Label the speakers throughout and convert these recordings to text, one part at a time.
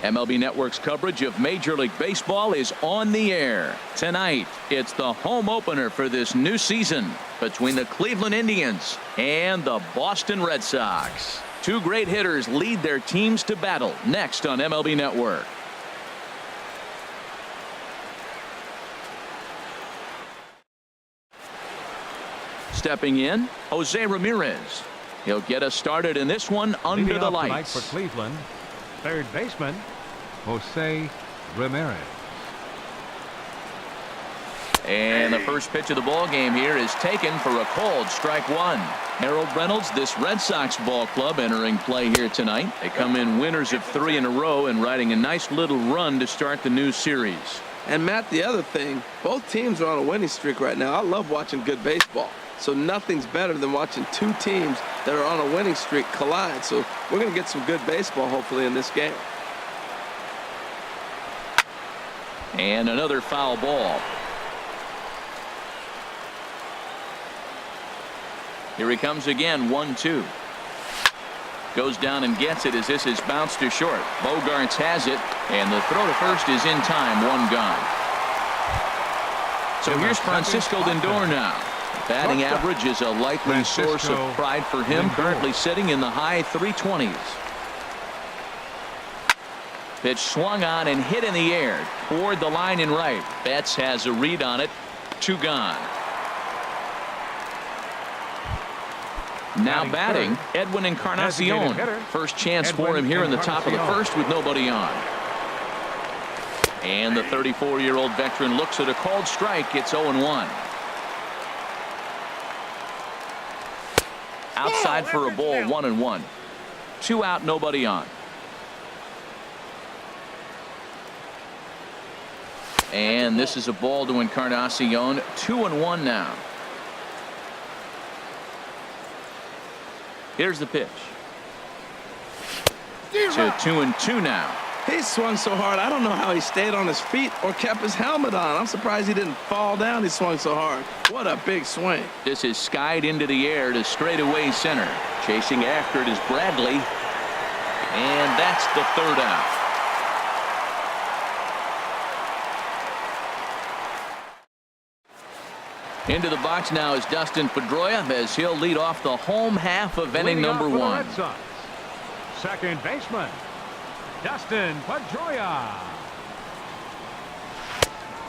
Speaker 1: MLB Network's coverage of Major League Baseball is on the air. Tonight, it's the home opener for this new season between the Cleveland Indians and the Boston Red Sox. Two great hitters lead their teams to battle next on MLB Network. Stepping in, Jose Ramirez. He'll get us started in this one under the lights.
Speaker 2: For Cleveland, third baseman, Jose Ramirez.
Speaker 1: And the first pitch of the ball game here is taken for a called strike one. Harold Reynolds, this Red Sox ball club entering play here tonight. They come in winners of 3 in a row and riding a nice little run to start the new series.
Speaker 3: And Matt, the other thing, both teams are on a winning streak right now. I love watching good baseball. So nothing's better than watching two teams that are on a winning streak collide. So we're going to get some good baseball hopefully in this game.
Speaker 1: And another foul ball. Here he comes again, 1-2. Goes down and gets it as this is bounced to short. Bogarts has it, and the throw to first is in time, one gone. So here's Francisco Lindor now. Batting average is a likely source of pride for him, currently sitting in the high 320s. Pitch swung on and hit in the air toward the line and right. Betts has a read on it. 2 gone. Now batting, Edwin Encarnacion. First chance for him here in the top of the first with nobody on. And the 34-year-old veteran looks at a called strike. It's 0-1. Outside for a ball, 1-1. 2 out, nobody on. And this is a ball to Encarnacion. 2-1 now. Here's the pitch. To 2-2 now.
Speaker 3: He swung so hard, I don't know how he stayed on his feet or kept his helmet on. I'm surprised he didn't fall down. He swung so hard. What a big swing.
Speaker 1: This is skied into the air to straightaway center. Chasing after it is Bradley. And that's the 3rd out. Into the box now is Dustin Pedroia as he'll lead off the home half of inning number 1.
Speaker 2: Second baseman, Dustin Pedroia.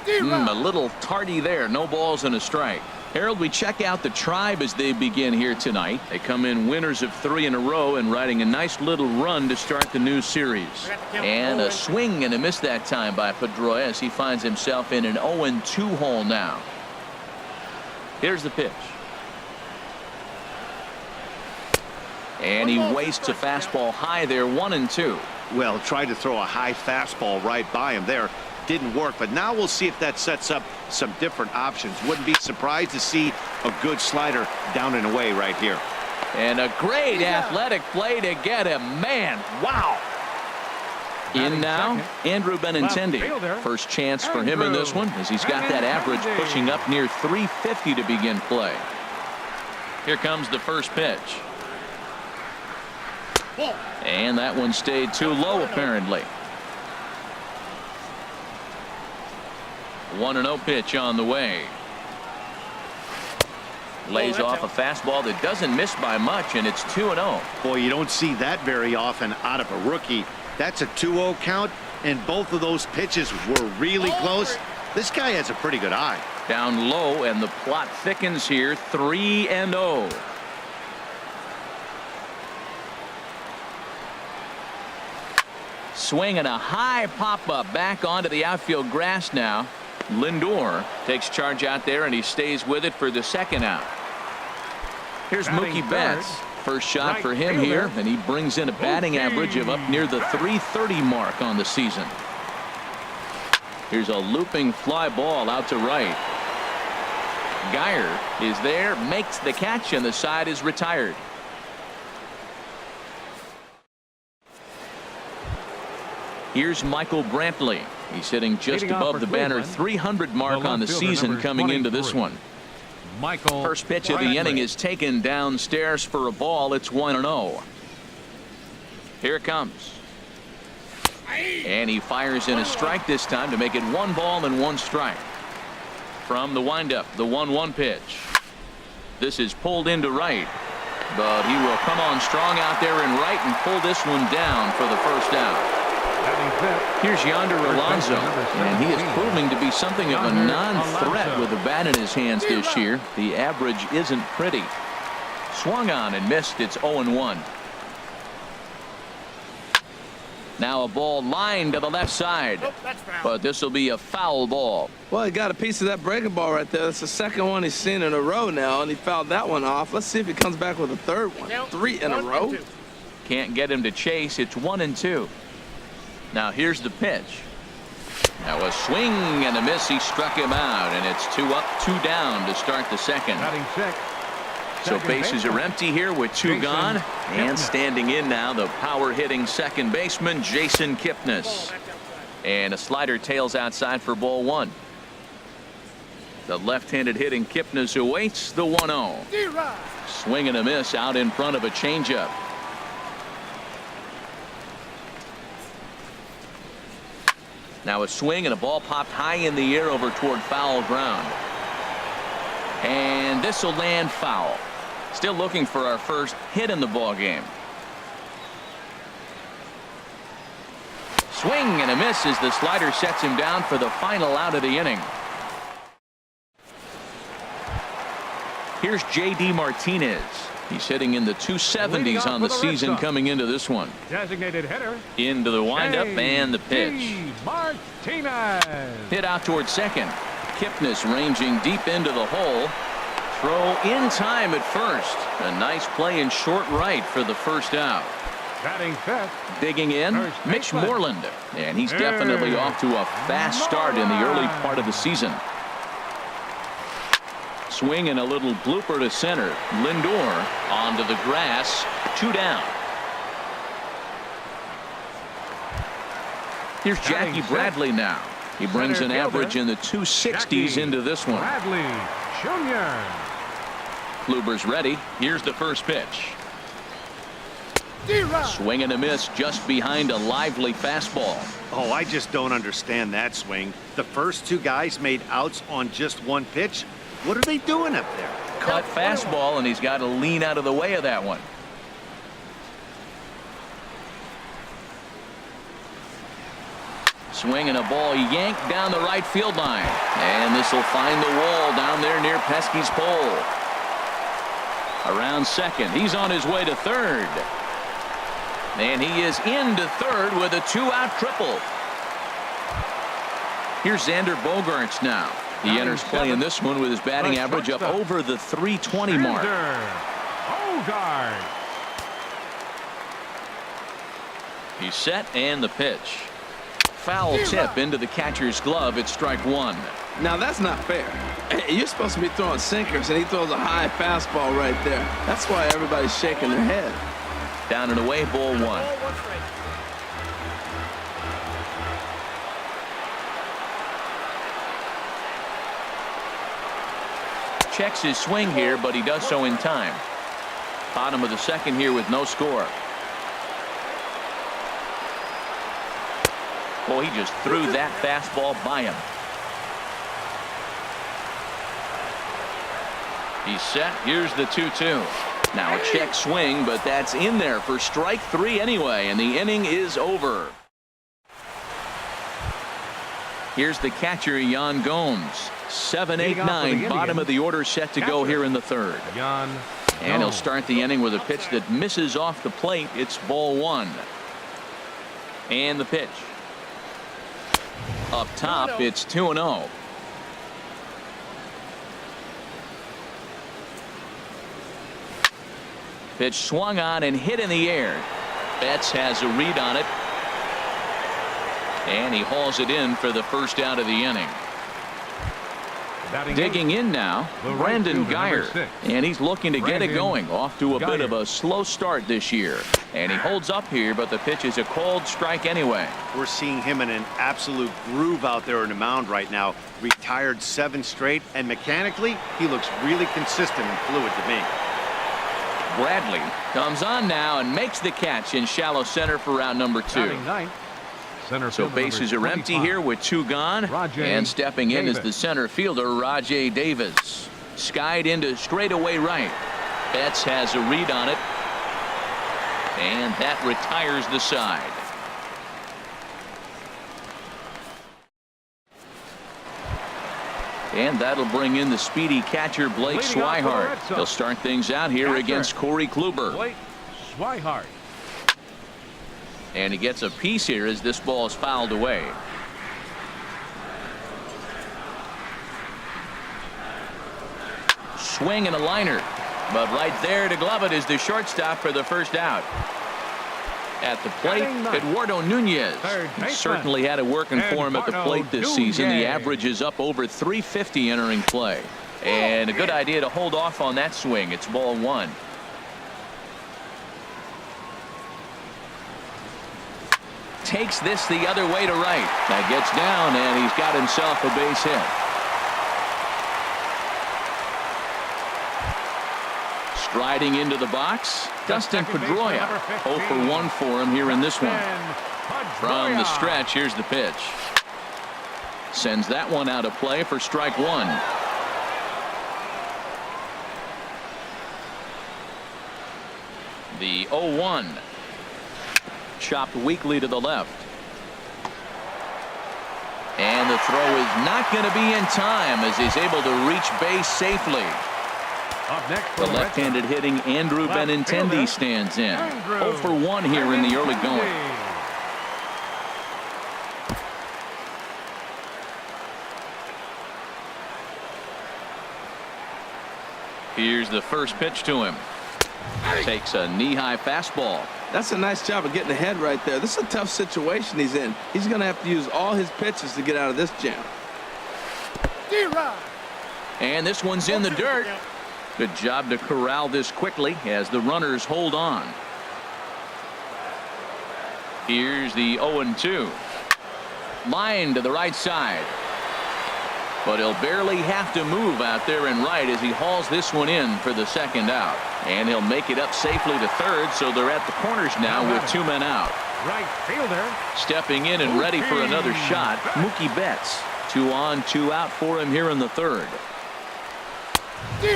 Speaker 1: A little tardy there. No balls and a strike. Harold, we check out the Tribe as they begin here tonight. They come in winners of 3 in a row and riding a nice little run to start the new series. And a swing and a miss that time by Pedroia as he finds himself in an 0-2 hole now. Here's the pitch. And he wastes a fastball high there, 1-2.
Speaker 4: Well, tried to throw a high fastball right by him there. Didn't work, but now we'll see if that sets up some different options. Wouldn't be surprised to see a good slider down and away right here.
Speaker 1: And a great athletic play to get him. Man, wow. In now, Andrew Benintendi. First chance for him in this one as he's got that average pushing up near 350 to begin play. Here comes the first pitch. And that one stayed too low apparently. 1-0 pitch on the way. Lays off a fastball that doesn't miss by much, and it's 2-0.
Speaker 4: Boy, you don't see that very often out of a rookie. That's a 2-0 count, and both of those pitches were really close. This guy has a pretty good eye.
Speaker 1: Down low, and the plot thickens here. 3-0. Swing and a high pop-up back onto the outfield grass now. Lindor takes charge out there, and he stays with it for the 2nd out. Here's Mookie Betts. First shot for him here, and he brings in a batting average of up near the 330 mark on the season. Here's a looping fly ball out to right. Geyer is there, makes the catch, and the side is retired. Here's Michael Brantley. He's hitting just above the banner 300 mark on the season coming into this one. First pitch of the inning is taken downstairs for a ball. It's 1-0. Here it comes. And he fires in a strike this time to make it 1 ball and 1 strike. From the windup, the 1-1 pitch. This is pulled into right, but he will come on strong out there in right and pull this one down for the first out. Here's Yonder Alonso, and he is proving to be something of a non-threat with the bat in his hands this year. The average isn't pretty. Swung on and missed. It's 0-1. Now a ball lined to the left side, but this will be a foul ball.
Speaker 3: Well, he got a piece of that breaking ball right there. That's the second one he's seen in a row now, and he fouled that one off. Let's see if he comes back with a third one. 3 in a row.
Speaker 1: Can't get him to chase. It's 1-2. Now here's the pitch. Now a swing and a miss. He struck him out, and it's 2 up, 2 down to start the second. So bases are empty here with 2 gone, and standing in now the power hitting second baseman Jason Kipnis. And a slider tails outside for ball 1. The left-handed hitting Kipnis awaits the 1-0. Swing and a miss out in front of a changeup. Now a swing and a ball popped high in the air over toward foul ground. And this will land foul. Still looking for our first hit in the ball game. Swing and a miss as the slider sets him down for the final out of the inning. Here's J.D. Martinez. He's hitting in the 270s on the season coming into this one.
Speaker 2: Designated hitter.
Speaker 1: Into the windup and the pitch.
Speaker 2: Martinez.
Speaker 1: Hit out towards second. Kipnis ranging deep into the hole. Throw in time at first. A nice play in short right for the first out.
Speaker 2: Batting fifth.
Speaker 1: Digging in, Mitch Moreland. And he's definitely off to a fast start in the early part of the season. Swing and a little blooper to center. Lindor onto the grass. 2 down. Here's Jackie Bradley now. He brings an average in the 260s into this one.
Speaker 2: Bradley Jr.
Speaker 1: Kluber's ready. Here's the first pitch. Swing and a miss just behind a lively fastball.
Speaker 4: Oh, I just don't understand that swing. The first 2 guys made outs on just 1 pitch. What are they doing up there?
Speaker 1: Cut fastball, and he's got to lean out of the way of that one. Swing and a ball yanked down the right field line. And this will find the wall down there near Pesky's pole. Around second. He's on his way to third. And he is into third with a 2-out triple. Here's Xander Bogaerts now. He enters play in this one with his batting average up over the 320 mark.
Speaker 2: Bogaerts.
Speaker 1: He's set and the pitch. Foul tip into the catcher's glove. It's strike 1.
Speaker 3: Now that's not fair. You're supposed to be throwing sinkers, and he throws a high fastball right there. That's why everybody's shaking their head.
Speaker 1: Down and away, ball 1. Checks his swing here, but he does so in time. Bottom of the second here with no score. Boy, he just threw that fastball by him. He's set. Here's the 2-2. Now a check swing, but that's in there for strike 3 anyway, and the inning is over. Here's the catcher, Yan Gomes. 7, 8, 9, bottom of the order set to go here in the third. And he'll start the inning with a pitch that misses off the plate. It's ball 1. And the pitch. Up top, it's 2-0. Pitch swung on and hit in the air. Betts has a read on it. And he hauls it in for the first out of the inning. Digging in now, Brandon Geyer, and he's looking to get it going. Off to a bit of a slow start this year, and he holds up here, but the pitch is a called strike anyway.
Speaker 4: We're seeing him in an absolute groove out there on the mound right now. Retired 7 straight, and mechanically he looks really consistent and fluid to me.
Speaker 1: Bradley comes on now and makes the catch in shallow center for round number 2.
Speaker 2: Center
Speaker 1: So
Speaker 2: fielder
Speaker 1: bases
Speaker 2: number
Speaker 1: are empty
Speaker 2: 25.
Speaker 1: here with 2 gone.
Speaker 2: Rajay
Speaker 1: And stepping in is
Speaker 2: Davis.
Speaker 1: the center fielder, Rajay Davis. Skied into straightaway right. Betts has a read on it. And that retires the side. And that'll bring in the speedy catcher, Blake
Speaker 2: Leading off for the
Speaker 1: Swihart.
Speaker 2: Red Sox.
Speaker 1: He'll start things out here
Speaker 2: Catcher,
Speaker 1: against Corey Kluber.
Speaker 2: Blake Swihart.
Speaker 1: And he gets a piece here as this ball is fouled away. Swing and a liner. But right there to glove it is the shortstop for the first out. At the plate, Eduardo Nunez. He certainly had it working for him at the plate this season. The average is up over 350 entering play. And a good idea to hold off on that swing. It's ball 1. Takes this the other way to right. That gets down, and he's got himself a base hit. Striding into the box, Dustin Pedroia. 0 for 1 for him here in this one. From the stretch, here's the pitch. Sends that one out of play for strike 1. The 0-1. Chopped weakly to the left. And the throw is not going to be in time as he's able to reach base safely.
Speaker 2: Up next
Speaker 1: The left-handed hitting Andrew Benintendi stands in. 0 for 1 here in the early going. Here's the first pitch to him. Takes a knee-high fastball.
Speaker 3: That's a nice job of getting ahead right there. This is a tough situation he's in. He's going to have to use all his pitches to get out of this jam.
Speaker 1: And this one's in the dirt. Good job to corral this quickly as the runners hold on. Here's the 0-2. Line to the right side. But he'll barely have to move out there in right as he hauls this one in for the second out. And he'll make it up safely to third, so they're at the corners now with 2 men out.
Speaker 2: Right fielder.
Speaker 1: Stepping in and ready for another shot, Mookie Betts. 2 on, 2 out for him here in the third.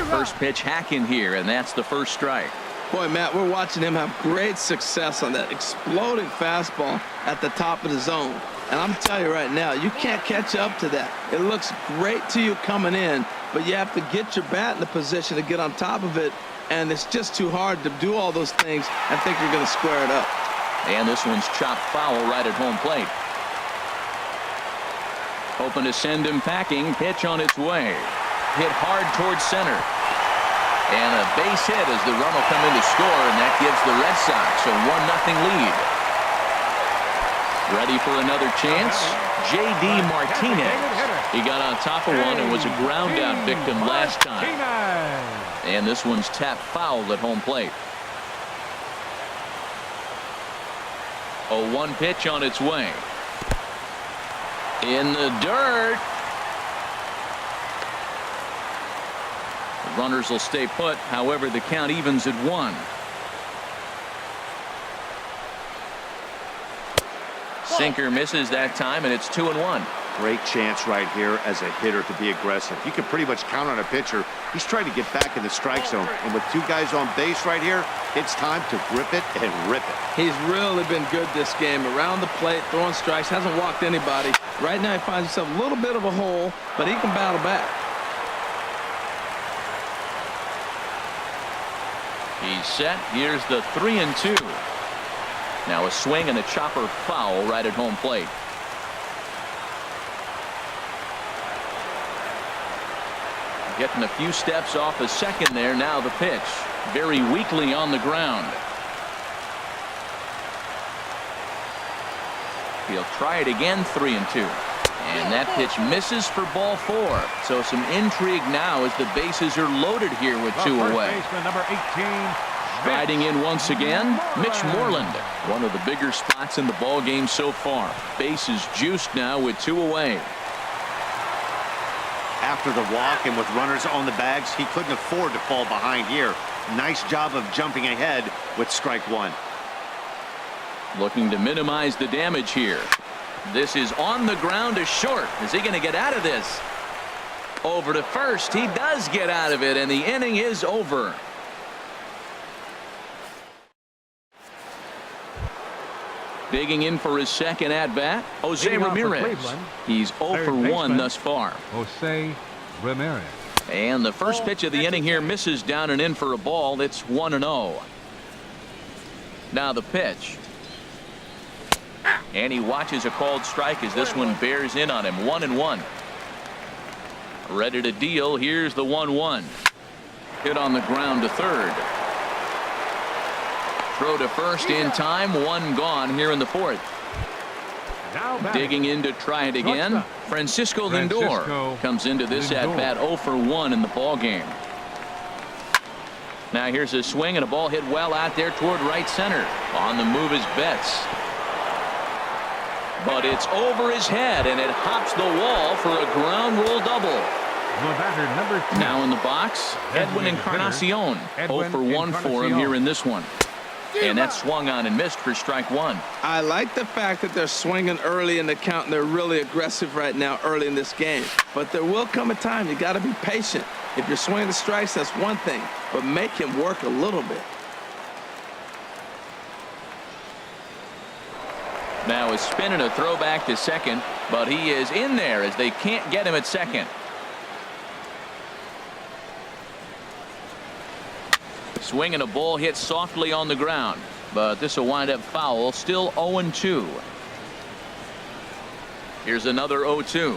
Speaker 1: First pitch hacking here, and that's the first strike.
Speaker 3: Boy, Matt, we're watching him have great success on that exploding fastball at the top of the zone. And I'm telling you right now, you can't catch up to that. It looks great to you coming in, but you have to get your bat in the position to get on top of it. And it's just too hard to do all those things and think you're going to square it up.
Speaker 1: And this one's chopped foul right at home plate. Hoping to send him packing. Pitch on its way. Hit hard towards center. And a base hit as the run will come in to score, and that gives the Red Sox a 1-0 lead. Ready for another chance? J.D. Martinez. He got on top of one and was a ground out victim last time. And this one's tapped foul at home plate. 0-1 pitch on its way. In the dirt. The runners will stay put. However, the count evens at 1. Sinker misses that time, and it's 2-1.
Speaker 4: Great chance right here as a hitter to be aggressive. You can pretty much count on a pitcher. He's trying to get back in the strike zone. And with 2 guys on base right here, it's time to grip it and rip it.
Speaker 3: He's really been good this game. Around the plate, throwing strikes, hasn't walked anybody. Right now he finds himself a little bit of a hole, but he can battle back.
Speaker 1: He's set. Here's the 3-2. Now a swing and a chopper foul right at home plate. Getting a few steps off the second there. Now the pitch. Very weakly on the ground. He'll try it again. 3-2. And that pitch misses for ball 4. So some intrigue now as the bases are loaded here with 2 away.
Speaker 2: Number 18.
Speaker 1: Striding in once again, Mitch Moreland. One of the bigger spots in the ball game so far. Bases juiced now with 2 away.
Speaker 4: After the walk and with runners on the bags, he couldn't afford to fall behind here. Nice job of jumping ahead with strike 1.
Speaker 1: Looking to minimize the damage here. This is on the ground to short. Is he going to get out of this? Over to first. He does get out of it, and the inning is over. Digging in for his second at-bat, Jose Ramirez. He's 0 for 1 thus far.
Speaker 2: Jose Ramirez.
Speaker 1: And the first pitch of the inning here misses down and in for a ball. It's 1-0. Now the pitch. And he watches a called strike as this one bears in on him. 1-1. Ready to deal. Here's the 1-1. Hit on the ground to third. Throw to first in time. One gone here in the fourth. Digging in to try it again. Francisco Lindor comes into this at-bat 0 for 1 in the ball game. Now here's a swing and a ball hit well out there toward right center. On the move is Betts. But it's over his head, and it hops the wall for a ground rule double. Now in the box, Edwin Encarnacion. 0 for 1 for him here in this one. And that swung on and missed for strike one.
Speaker 3: I like the fact that they're swinging early in the count, and they're really aggressive right now early in this game. But there will come a time you got to be patient. If you're swinging the strikes, that's one thing, but make him work a little bit.
Speaker 1: Now a spin and a throw back to second, but he is in there as they can't get him at second. Swing and a ball hit softly on the ground, but this will wind up foul. Still 0-2. Here's another 0-2.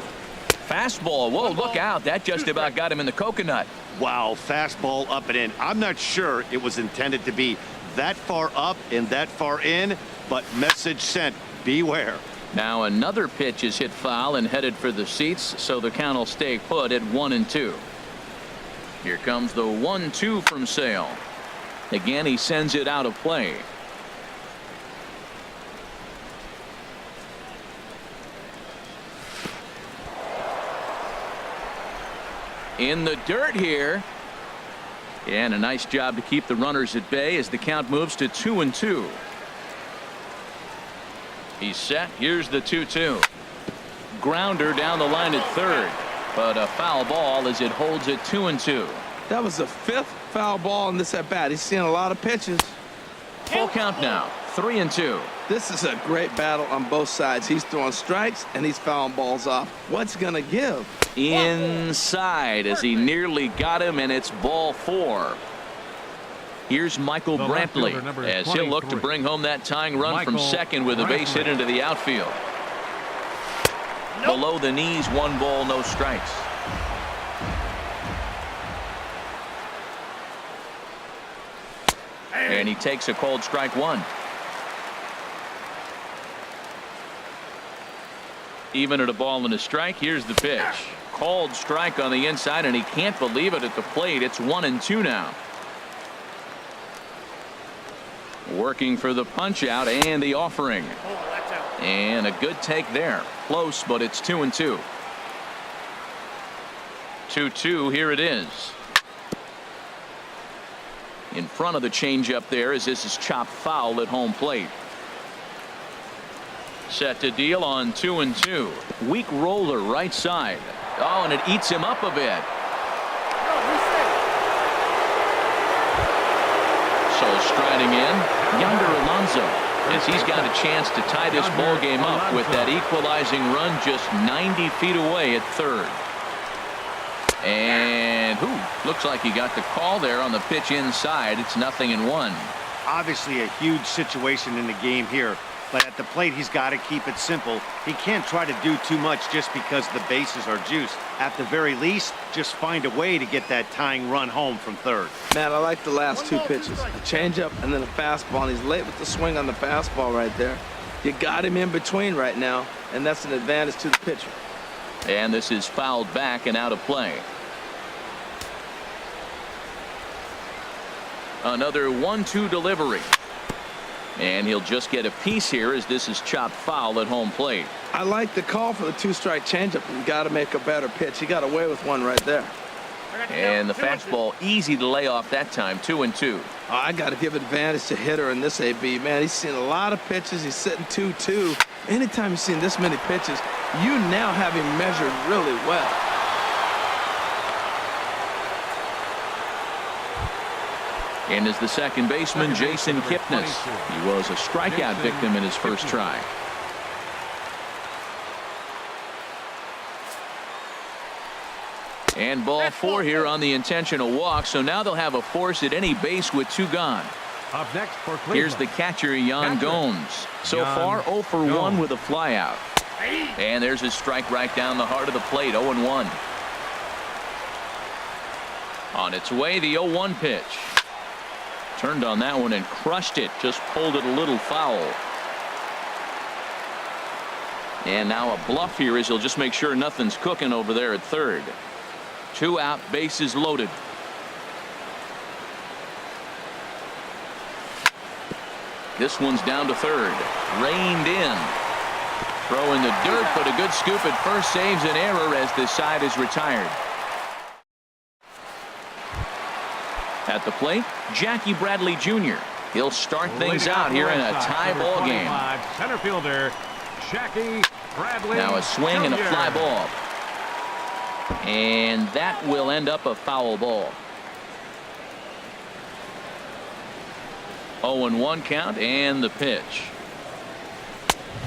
Speaker 1: Fastball. Whoa, look out. That just about got him in the coconut.
Speaker 4: Wow, fastball up and in. I'm not sure it was intended to be that far up and that far in, but message sent. Beware.
Speaker 1: Now another pitch is hit foul and headed for the seats, so the count will stay put at 1-2. Here comes the 1-2 from Sale. Again, he sends it out of play. In the dirt here. And a nice job to keep the runners at bay as the count moves to 2-2. He's set. Here's the 2-2. Grounder down the line at third, but a foul ball as it holds it 2-2.
Speaker 3: That was the 5th foul ball in this at bat. He's seeing a lot of pitches.
Speaker 1: Full count now. 3-2.
Speaker 3: This is a great battle on both sides. He's throwing strikes and he's fouling balls off. What's gonna give?
Speaker 1: Inside as he nearly got him, and it's ball 4. Here's Michael Brantley as he'll look to bring home that tying run from second with a base hit into the outfield. Below the knees, 1 ball, no strikes. And he takes a called strike 1. Even at a ball and a strike. Here's the pitch. Called strike on the inside, and he can't believe it at the plate. It's 1-2 now. Working for the punch out and the offering. And a good take there. Close, but it's 2-2. 2-2. Here it is. In front of the changeup there as this is chopped foul at home plate. Set to deal on 2-2. Weak roller right side. Oh, and it eats him up a bit. So striding in, Yonder Alonso, as he's got a chance to tie this ball game up with that equalizing run just 90 feet away at third. And looks like he got the call there on the pitch inside. It's 0-1.
Speaker 4: Obviously a huge situation in the game here, but at the plate he's got to keep it simple. He can't try to do too much just because the bases are juiced. At the very least, just find a way to get that tying run home from third.
Speaker 3: Man, I like the last 2 pitches. A changeup and then a fastball. And he's late with the swing on the fastball right there. You got him in between right now, and that's an advantage to the pitcher.
Speaker 1: And this is fouled back and out of play. Another 1-2 delivery. And he'll just get a piece here as this is chopped foul at home plate.
Speaker 3: I like the call for the 2-strike changeup. You got to make a better pitch. He got away with one right there.
Speaker 1: And the fastball easy to lay off that time. 2-2.
Speaker 3: I got to give advantage to hitter in this AB. Man, he's seen a lot of pitches. He's sitting 2-2. Anytime you've seen this many pitches, you now have him measured really well.
Speaker 1: And is the second baseman, Jason Kipnis. He was a strikeout victim in his first try. And ball 4 here on the intentional walk. So now they'll have a force at any base with 2 gone.
Speaker 2: Up next for Cleveland.
Speaker 1: Here's the catcher, Yan Gomes. So far 0 for 1 with a flyout. And there's his strike right down the heart of the plate. 0-1. On its way, the 0-1 pitch. Turned on that one and crushed it. Just pulled it a little foul. And now a bluff here as he'll just make sure nothing's cooking over there at third. 2 out, bases loaded. This one's down to third. Reined in. Throw in the dirt, but a good scoop at first saves an error as this side is retired. At the plate, Jackie Bradley Jr. He'll start things out here in a tie ball game.
Speaker 2: Center fielder, Jackie Bradley.
Speaker 1: Now a swing and a
Speaker 2: Jr.
Speaker 1: fly ball. And that will end up a foul ball. 0-1 count and the pitch.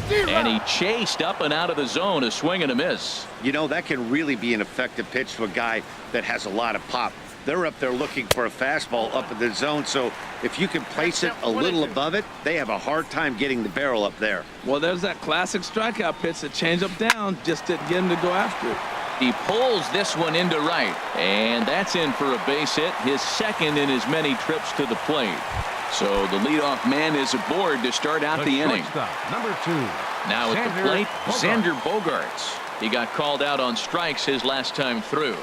Speaker 1: And he chased up and out of the zone. A swing and a miss.
Speaker 4: You know, that can really be an effective pitch to a guy that has a lot of pop. They're up there looking for a fastball up in the zone, so if you can place it a little above it, they have a hard time getting the barrel up there.
Speaker 3: Well, there's that classic strikeout pitch, the changeup down, just didn't get him to go after it.
Speaker 1: He pulls this one into right, and that's in for a base hit, his second in as many trips to the plate. So the leadoff man is aboard to start out the inning.
Speaker 2: Number 2.
Speaker 1: Now at the plate, Xander Bogaerts. He got called out on strikes his last time through.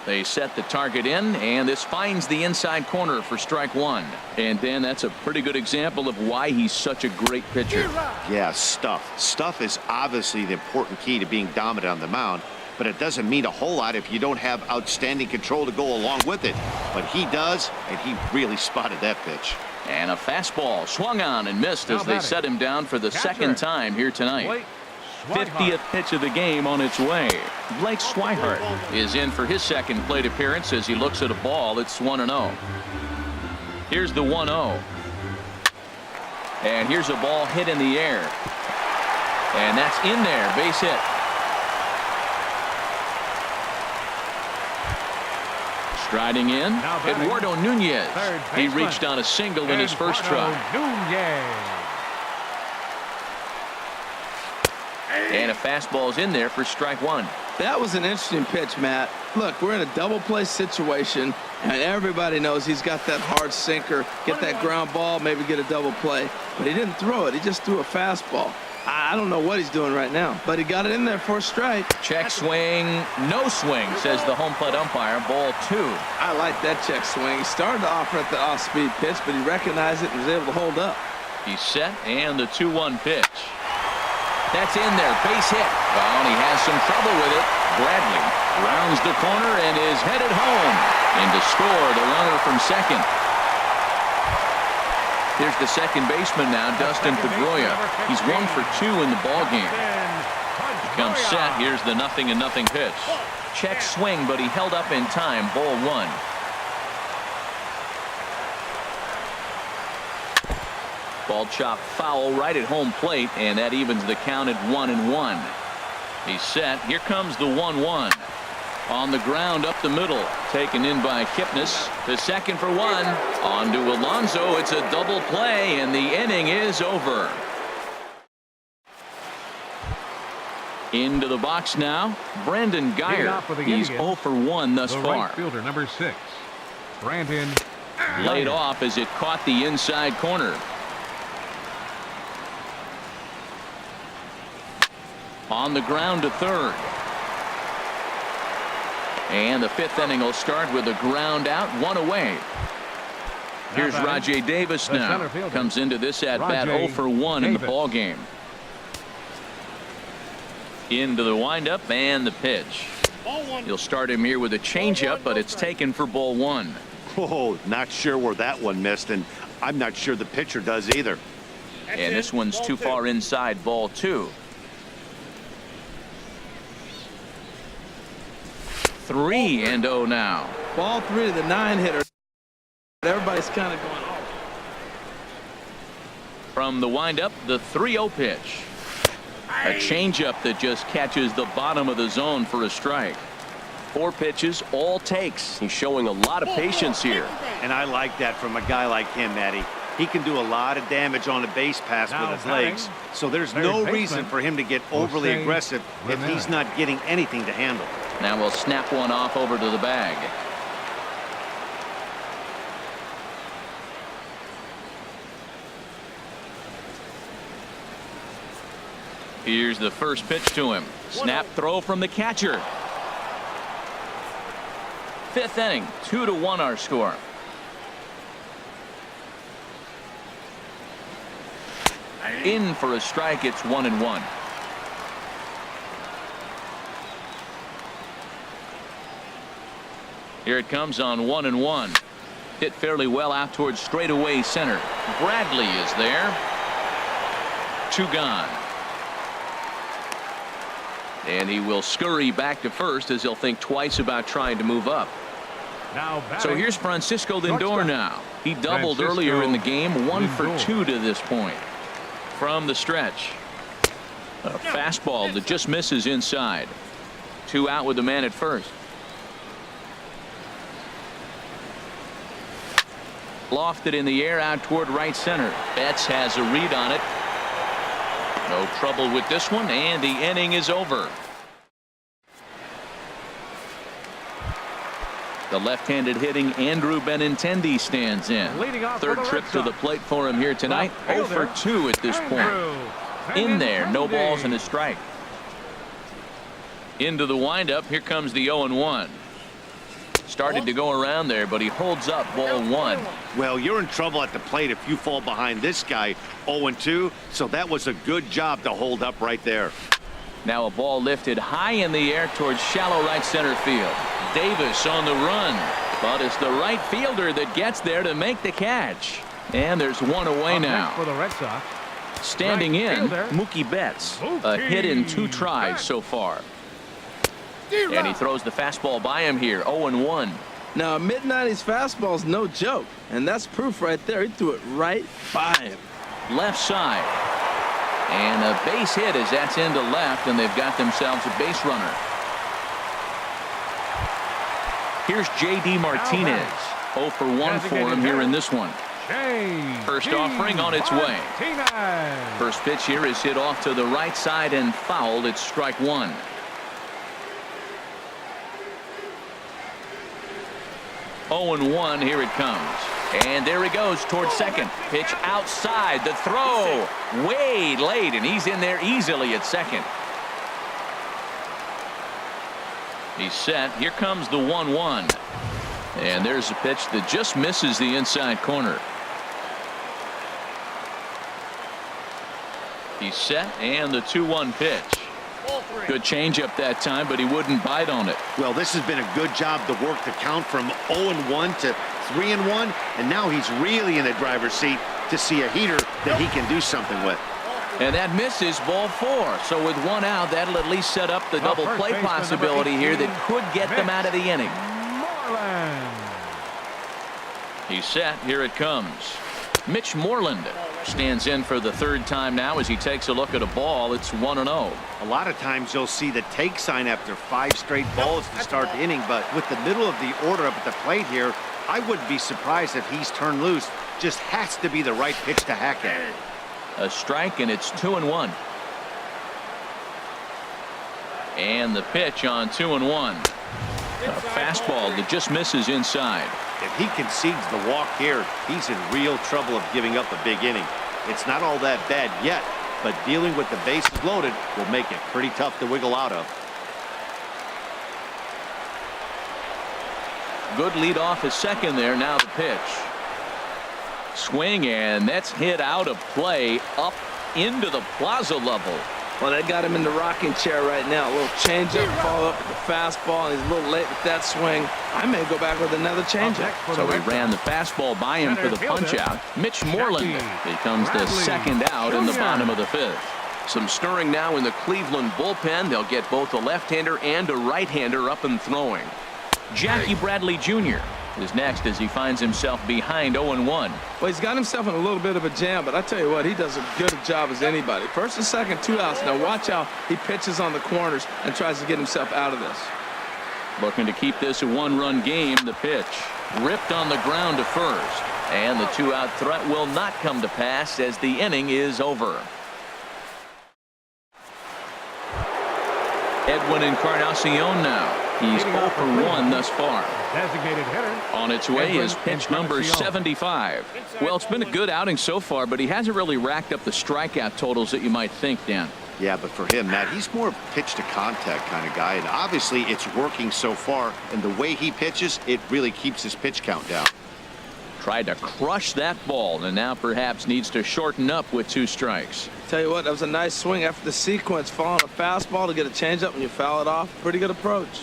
Speaker 1: They set the target in, and this finds the inside corner for strike 1. And then that's a pretty good example of why he's such a great pitcher.
Speaker 4: Yeah, stuff. Stuff is obviously the important key to being dominant on the mound, but it doesn't mean a whole lot if you don't have outstanding control to go along with it. But he does, and he really spotted that pitch.
Speaker 1: And a fastball swung on and missed as they set him down for the second time here tonight. 50th pitch of the game on its way. Blake Swihart is in for his second plate appearance as he looks at a ball. It's 1-0. Here's the 1-0. And here's a ball hit in the air. And that's in there. Base hit. Striding in, Eduardo Nunez. He reached on a single in his first try. And a fastball's in there for strike 1.
Speaker 3: That was an interesting pitch, Matt. Look, we're in a double play situation, and everybody knows he's got that hard sinker, get that ground ball, maybe get a double play. But he didn't throw it. He just threw a fastball. I don't know what he's doing right now, but he got it in there for a strike.
Speaker 1: Check swing, no swing, says the home plate umpire. Ball 2.
Speaker 3: I like that check swing. He started to offer at the off-speed pitch, but he recognized it and was able to hold up.
Speaker 1: He's set, and the 2-1 pitch. That's in there, base hit. Well, and he has some trouble with it. Bradley rounds the corner and is headed home. And to score, the runner from second. Here's the second baseman now, Dustin Pedroia. He's 1 for 2 in the ballgame. He comes set. Here's the 0-0 pitch. Check swing, but he held up in time. Ball 1. Ball chopped foul right at home plate, and that evens the count at 1-1. He's set. Here comes the 1-1. On the ground up the middle, taken in by Kipnis. The second for 1. On to Alonso. It's a double play, and the inning is over. Into the box now, Brandon Guyer. He's 0 for 1 thus far.
Speaker 2: Right fielder number 6, Brandon
Speaker 1: Laid off as it caught the inside corner. On the ground to third. And the 5th inning will start with a ground out, 1 away. Here's Rajay Davis now. Comes into this at bat 0 for 1 in the ball game. Into the windup and the pitch. He'll start him here with a changeup, but it's taken for ball one.
Speaker 4: Oh, not sure where that one missed, and I'm not sure the pitcher does either.
Speaker 1: And this one's too far inside, ball two. 3-0 now.
Speaker 3: Ball three to the 9-hitter. Everybody's kind of going off.
Speaker 1: From the windup, the 3-0 pitch. A changeup that just catches the bottom of the zone for a strike. 4 pitches, all takes. He's showing a lot of patience here.
Speaker 4: And I like that from a guy like him, Matty. He can do a lot of damage on a base pass
Speaker 2: Now
Speaker 4: with his
Speaker 2: batting,
Speaker 4: legs, so there's
Speaker 2: third
Speaker 4: no
Speaker 2: baseman,
Speaker 4: reason for him to get overly
Speaker 2: Jose
Speaker 4: aggressive if he's
Speaker 2: Ramirez.
Speaker 4: not getting anything to handle.
Speaker 1: Now we'll snap one off over to the bag. Here's the first pitch to him. Snap throw from the catcher. 5th inning, 2-1 our score. In for a strike, it's 1-1. Here it comes on 1-1. Hit fairly well out towards straightaway center. Bradley is there. 2 gone. And he will scurry back to first as he'll think twice about trying to move up.
Speaker 2: Now
Speaker 1: So
Speaker 2: batting,
Speaker 1: here's Francisco Lindor
Speaker 2: shortstop.
Speaker 1: now. He doubled
Speaker 2: Francisco
Speaker 1: earlier in the game, 1 for
Speaker 2: Lindor.
Speaker 1: 2 to this point. From the stretch. A fastball that just misses inside. 2 out with the man at first. Lofted in the air out toward right center. Betts has a read on it. No trouble with this one, and the inning is over. The left-handed hitting Andrew Benintendi stands in.
Speaker 2: Leading off for
Speaker 1: Third
Speaker 2: the
Speaker 1: trip
Speaker 2: Red
Speaker 1: to the
Speaker 2: Sox.
Speaker 1: plate for him here tonight.
Speaker 2: Left
Speaker 1: 0 for
Speaker 2: fielder,
Speaker 1: 2 at this point.
Speaker 2: Andrew
Speaker 1: In there, no balls
Speaker 2: Benintendi.
Speaker 1: and a strike. Into the windup, here comes the 0-1. Started to go around there, but he holds up ball 1.
Speaker 4: Well, you're in trouble at the plate if you fall behind this guy 0-2, so that was a good job to hold up right there.
Speaker 1: Now a ball lifted high in the air towards shallow right center field. Davis on the run, but it's the right fielder that gets there to make the catch. And there's one away
Speaker 2: Up next
Speaker 1: now.
Speaker 2: for the Red Sox.
Speaker 1: Standing
Speaker 2: right
Speaker 1: in,
Speaker 2: fielder,
Speaker 1: Mookie Betts. A
Speaker 2: Mookie
Speaker 1: hit in 2 tries
Speaker 2: Betts.
Speaker 1: so far. And he throws the fastball by him here, 0-1.
Speaker 3: Now, a mid-90s fastball is no joke, and that's proof right there. He threw it right by him.
Speaker 1: Left side. And a base hit as that's into left, and they've got themselves a base runner. Here's J.D. Martinez. 0 for 1 for him here in this one. First offering on its way.
Speaker 2: Martinez.
Speaker 1: First pitch here is hit off to the right side and fouled. It's strike 1. Oh and 1, here it comes. And there he goes towards second. Pitch outside. The throw way late, and he's in there easily at second. He's set. Here comes the 1-1. And there's a pitch that just misses the inside corner. He's set, and the 2-1 pitch. Good changeup that time, but he wouldn't bite on it.
Speaker 4: Well, this has been a good job to work the count from 0-1 to 3-1, and now he's really in the driver's seat to see a heater that he can do something with.
Speaker 1: And that misses, ball 4. So with 1 out, that'll at least set up the double
Speaker 2: first
Speaker 1: play
Speaker 2: baseman, number
Speaker 1: possibility here that
Speaker 2: 18,
Speaker 1: could get them out of the inning.
Speaker 2: Moreland.
Speaker 1: He's set. Here it comes. Mitch Moreland stands in for the 3rd time now as he takes a look at a ball. It's 1-0.
Speaker 4: A lot of times you'll see the take sign after 5 straight balls to start the inning, but with the middle of the order up at the plate here, I wouldn't be surprised if he's turned loose. Just has to be the right pitch to hack at.
Speaker 1: A strike, and it's 2-1. And the pitch on 2-1. A fastball that just misses inside.
Speaker 4: If he concedes the walk here, he's in real trouble of giving up a big inning. It's not all that bad yet, but dealing with the bases loaded will make it pretty tough to wiggle out of.
Speaker 1: Good lead off his second there. Now the pitch. Swing, and that's hit out of play up into the plaza level.
Speaker 3: Well, they got him in the rocking chair right now. A little changeup, follow up with the fastball, and he's a little late with that swing. I may go back with another changeup.
Speaker 1: So he ran the fastball by him for the punch-out. Mitch Moreland becomes the second out in the bottom of the fifth. Some stirring now in the Cleveland bullpen. They'll get both a left-hander and a right-hander up and throwing. Jackie Bradley Jr. is next as he finds himself behind 0-1.
Speaker 3: Well, he's got himself in a little bit of a jam, but I tell you what, he does a good job as anybody. First and second, 2 outs. Now watch how he pitches on the corners and tries to get himself out of this.
Speaker 1: Looking to keep this a 1-run game. The pitch ripped on the ground to first, and the 2-out threat will not come to pass as the inning is over. Edwin Encarnacion now. He's 0 for 1 thus far.
Speaker 2: Designated hitter.
Speaker 1: On its way is pitch number 75. Well, it's been a good outing so far, but he hasn't really racked up the strikeout totals that you might think, Dan.
Speaker 4: Yeah, but for him, Matt, he's more of a pitch to contact kind of guy, and obviously it's working so far, and the way he pitches, it really keeps his pitch count down.
Speaker 1: Tried to crush that ball, and now perhaps needs to shorten up with 2 strikes.
Speaker 3: Tell you what, that was a nice swing after the sequence, following a fastball to get a changeup and you foul it off. Pretty good approach.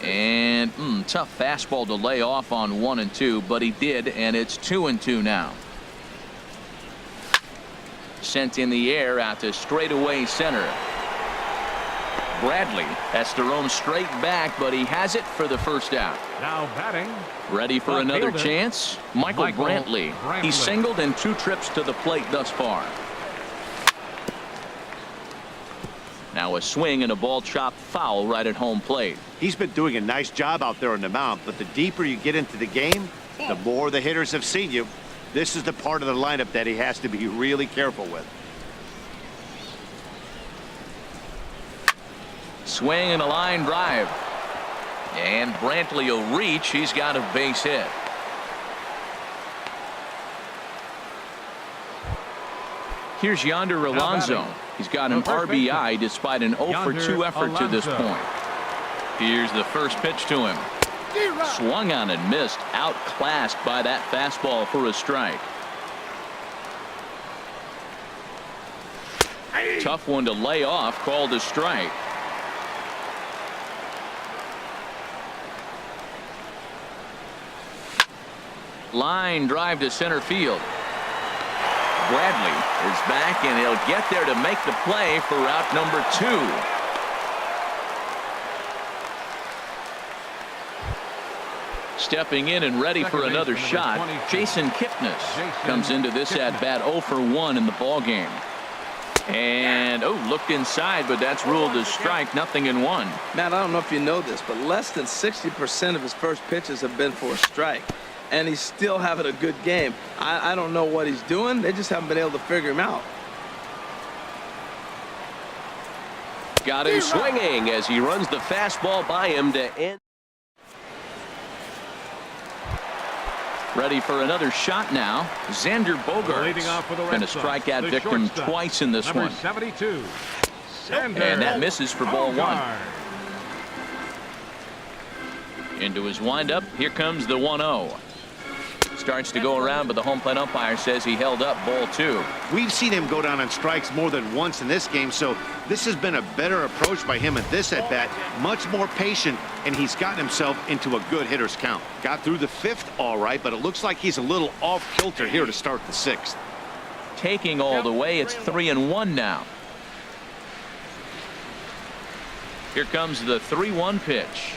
Speaker 1: And tough fastball to lay off on 1 and 2, but he did, and it's 2 and 2 now. Sent in the air out to straightaway center. Bradley has to roam straight back, but he has it for the first out.
Speaker 2: Now batting.
Speaker 1: Ready for another chance? Michael Brantley. He's singled in 2 trips to the plate thus far. Now a swing and a ball chopped foul right at home plate.
Speaker 4: He's been doing a nice job out there on the mound, but the deeper you get into the game, the more the hitters have seen you. This is the part of the lineup that he has to be really careful with.
Speaker 1: Swing and a line drive. And Brantley will reach. He's got a base hit. Here's Yonder Alonso. He's got an RBI despite an 0 for 2 effort to this point. Here's the first pitch to him. Swung on and missed. Outclassed by that fastball for a strike. Tough one to lay off. Called a strike. Line drive to center field. Bradley is back, and he'll get there to make the play for out number 2. Stepping in and ready for another shot, Jason Kipnis comes into this at bat 0 for 1 in the ball game. And looked inside, but that's ruled as strike. 0-1.
Speaker 3: Matt, I don't know if you know this, but less than 60% of his first pitches have been for a strike. And he's still having a good game. I don't know what he's doing. They just haven't been able to figure him out.
Speaker 1: Got him swinging as he runs the fastball by him to end. Ready for another shot now. Xander Bogaerts going to strike out Victor twice in this one.
Speaker 2: 72.
Speaker 1: And that misses for ball 1. Into his windup. Here comes the 1-0. Starts to go around, but the home plate umpire says he held up ball 2.
Speaker 4: We've seen him go down on strikes more than once in this game, so this has been a better approach by him at this at bat. Much more patient, and he's gotten himself into a good hitter's count. Got through the 5th all right, but it looks like he's a little off kilter here to start the 6th.
Speaker 1: Taking all the way, it's 3-1 now. Here comes the 3-1 pitch.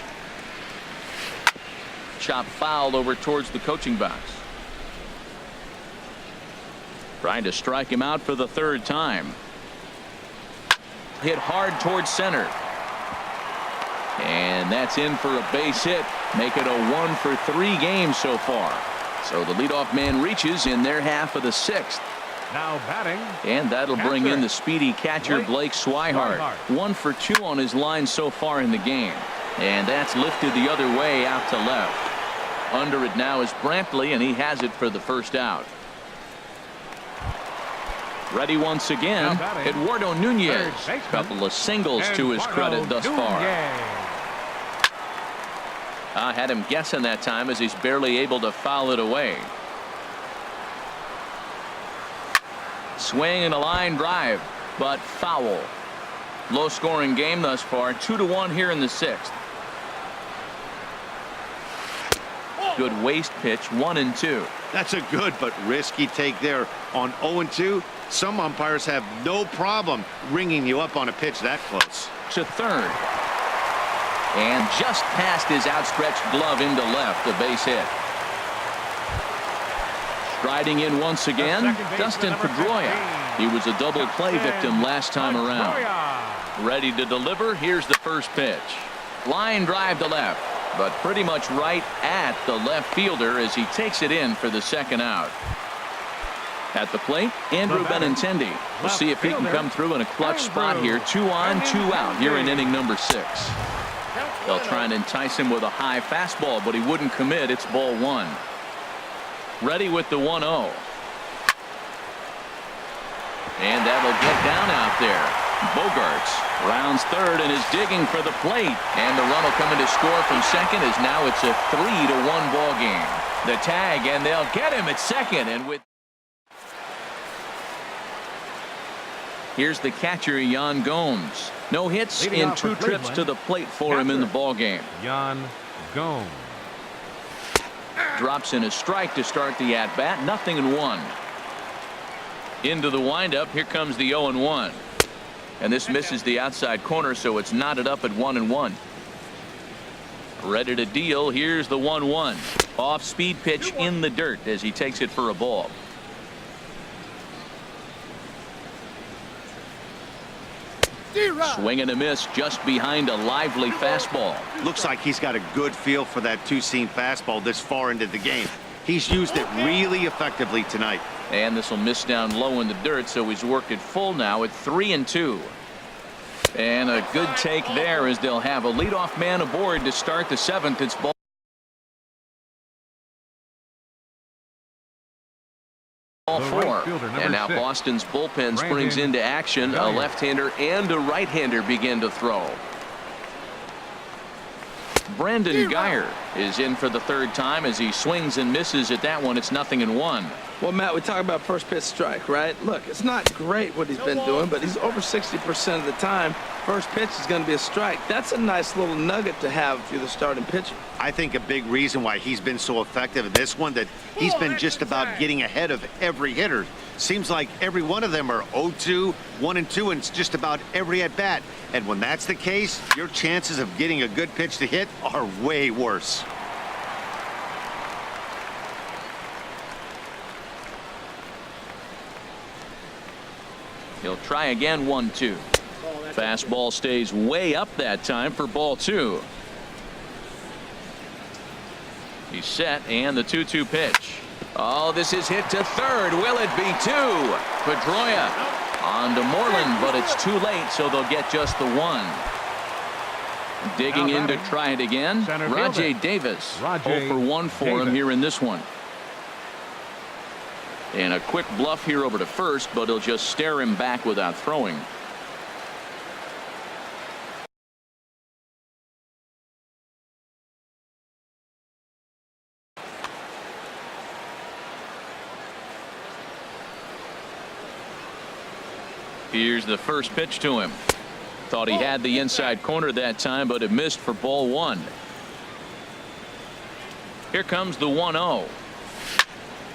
Speaker 1: Chop fouled over towards the coaching box. Trying to strike him out for the 3rd time. Hit hard towards center. And that's in for a base hit. Make it a 1 for 3 games so far. So the leadoff man reaches in their half of the 6th.
Speaker 2: Now batting.
Speaker 1: And that'll bring in the speedy catcher Blake Swihart. 1 for 2 on his line so far in the game. And that's lifted the other way out to left. Under it now is Brantley, and he has it for the first out. Ready once again, Eduardo Nunez. Couple of singles to his credit thus far. Had him guessing that time as he's barely able to foul it away. Swing and a line drive, but foul. Low scoring game thus far. 2-1 here in the 6th. Good waist pitch. 1-2.
Speaker 4: That's a good but risky take there on 0-2. Some umpires have no problem ringing you up on a pitch that close.
Speaker 1: To third. And just past his outstretched glove into left. A base hit. Striding in once again, Dustin Pedroia. He was a double play victim last time around. Ready to deliver. Here's the first pitch. Line drive to left, but pretty much right at the left fielder as he takes it in for the second out. At the plate, Andrew Benintendi. We'll see if he can come through in a clutch spot here. 2 on, 2 out here in inning number 6. They'll try and entice him with a high fastball, but he wouldn't commit. It's ball 1. Ready with the 1-0. And that'll get down out there. Bogarts rounds third and is digging for the plate. And the run will come in to score from second as now it's a 3-1 ball game. The tag, and they'll get him at second. And with here's the catcher, Yan Gomes. No hits in 2 trips to the plate for him in the ball game.
Speaker 2: Yan Gomes.
Speaker 1: Drops in a strike to start the at-bat. 0-1. Into the windup. Here comes the 0-1. And this misses the outside corner, so it's knotted up at 1-1. Ready to deal. Here's the 1-1. Off-speed pitch in the dirt as he takes it for a ball. Swing and a miss just behind a lively fastball.
Speaker 4: Looks like he's got a good feel for that two-seam fastball this far into the game. He's used it really effectively tonight.
Speaker 1: And this will miss down low in the dirt, so he's worked it full now at 3-2. And a good take there as they'll have a leadoff man aboard to start the 7th. It's ball 4. And now Boston's bullpen springs into action. A left-hander and a right-hander begin to throw. Brandon Geyer is in for the 3rd time as he swings and misses at that one. It's 0-1.
Speaker 3: Well, Matt, we talk about first pitch strike, right? Look, it's not great what he's been doing, but he's over 60% of the time. First pitch is going to be a strike. That's a nice little nugget to have if you're the starting pitcher.
Speaker 4: I think a big reason why he's been so effective in this one that he's been just about getting ahead of every hitter. Seems like every one of them are 0-2, 1-2, and it's just about every at bat. And when that's the case, your chances of getting a good pitch to hit are way worse.
Speaker 1: He'll try again. 1-2. Fastball stays way up that time for ball 2. He's set, and the 2-2 pitch. Oh, this is hit to third. Will it be 2? Pedroia on to Moreland, but it's too late, so they'll get just the 1. Digging in to try it again. Rajay Davis. 0 for 1 for him here in this one. And a quick bluff here over to first, but he'll just stare him back without throwing. Here's the first pitch to him. Thought he had the inside corner that time, but it missed for ball 1. Here comes the 1-0.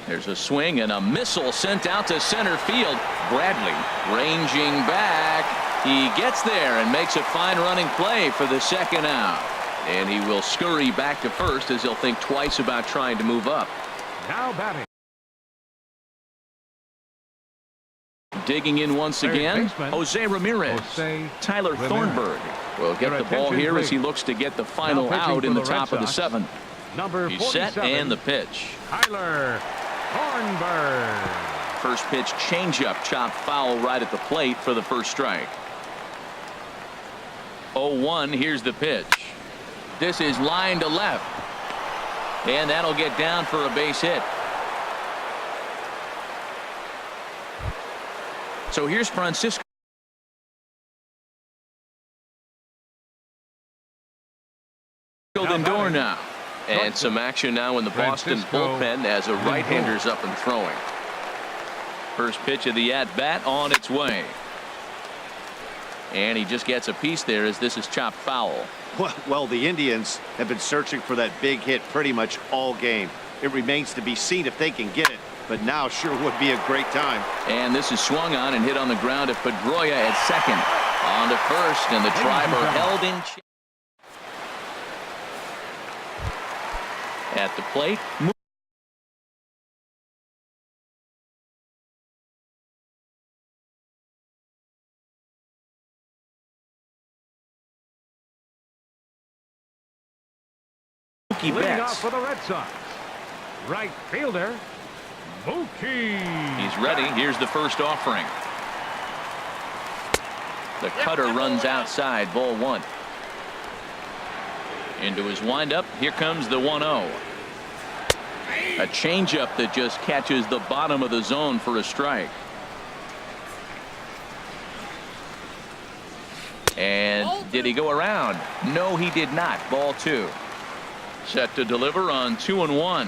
Speaker 1: There's a swing and a missile sent out to center field. Bradley ranging back. He gets there and makes a fine running play for the 2nd out. And he will scurry back to first as he'll think twice about trying to move up.
Speaker 2: Now batting.
Speaker 1: Digging in once again, Jose Ramirez. Tyler Thornburg will get the ball here as he looks to get the final out in the top of the 7th. He's set, and the pitch.
Speaker 2: Tyler Thornburg.
Speaker 1: First pitch changeup, chopped foul right at the plate for the first strike. 0-1. Here's the pitch. This is line to left, and that'll get down for a base hit. So here's Francisco Lindor now. And some action now in the Boston bullpen as a right-hander's up and throwing. First pitch of the at-bat on its way. And he just gets a piece there as this is chopped foul.
Speaker 4: Well, the Indians have been searching for that big hit pretty much all game. It remains to be seen if they can get it, but now sure would be a great time.
Speaker 1: And this is swung on and hit on the ground at Pedroia at second. On to first, and the driver held in check. At the plate.
Speaker 2: Leading off for the Red Sox, right fielder, Mookie.
Speaker 1: He's ready. Here's the first offering. The cutter runs outside, ball one. Into his windup. Here comes the 1-0. A changeup that just catches the bottom of the zone for a strike. And did he go around? No, he did not. Ball two. Set to deliver on 2-1.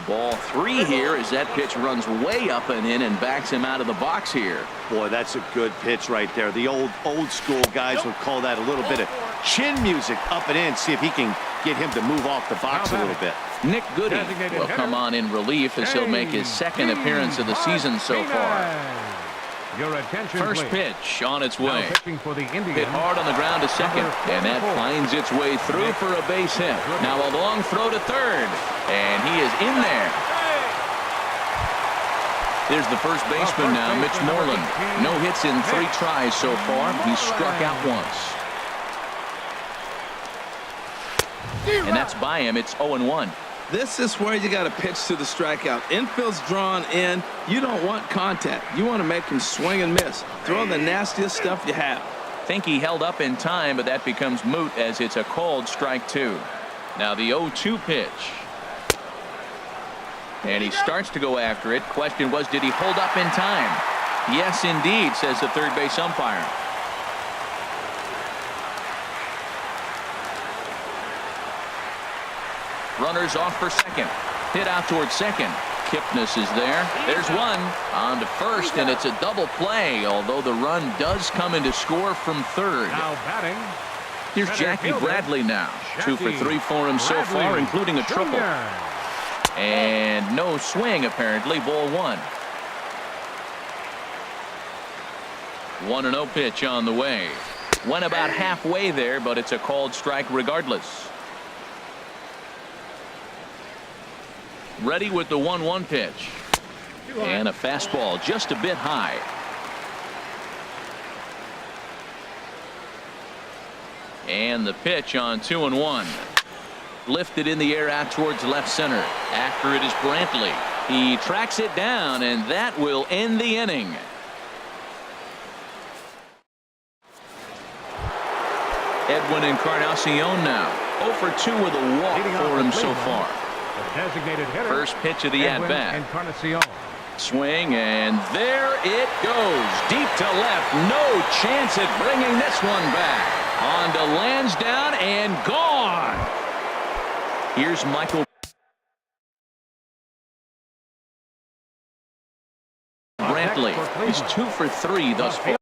Speaker 1: Ball three here as that pitch runs way up and in and backs him out of the box here.
Speaker 4: Boy, that's a good pitch right there. The old school guys would call that a little bit of chin music up and in. See if he can get him to move off the box a little bit.
Speaker 1: Nick Goody will come on in relief as he'll make his second appearance of the season so far.
Speaker 2: Your attention,
Speaker 1: First
Speaker 2: please.
Speaker 1: pitch on its way.
Speaker 2: For the
Speaker 1: Hit hard on the ground to second, and that finds its way through for a base hit. Now a long throw to third, and he is in there. There's the first baseman now, Mitch Moreland. No hits in 3 tries so far. He's struck out once. And that's by him. It's 0-1.
Speaker 3: This is where you got to pitch to the strikeout. Infield's drawn in. You don't want contact. You want to make him swing and miss. Throw the nastiest stuff you have.
Speaker 1: Think he held up in time, but that becomes moot as it's a called strike two. Now the 0-2 pitch. And he starts to go after it. Question was, did he hold up in time? Yes, indeed, says the third base umpire. Runners off for second. Hit out towards second. Kipnis is there. There's one. On to first, and it's a double play, although the run does come in to score from third.
Speaker 2: Now batting.
Speaker 1: Here's Jackie Bradley now. 2 for 3 for him so far, including a triple. And no swing, apparently. Ball one. 1-0 pitch on the way. Went about halfway there, but it's a called strike regardless. Ready with the 1-1 pitch. And a fastball just a bit high. And the pitch on 2-1. Lifted in the air out towards left center. After it is Brantley. He tracks it down, and that will end the inning. Edwin Encarnacion now. 0 for 2 with a walk for him so far.
Speaker 2: Designated hitter.
Speaker 1: First pitch of the at-bat.
Speaker 2: Encarnacion.
Speaker 1: Swing, and there it goes. Deep to left. No chance at bringing this one back. On to Lansdowne and gone. Here's Michael Brantley. He's 2 for 3 thus far.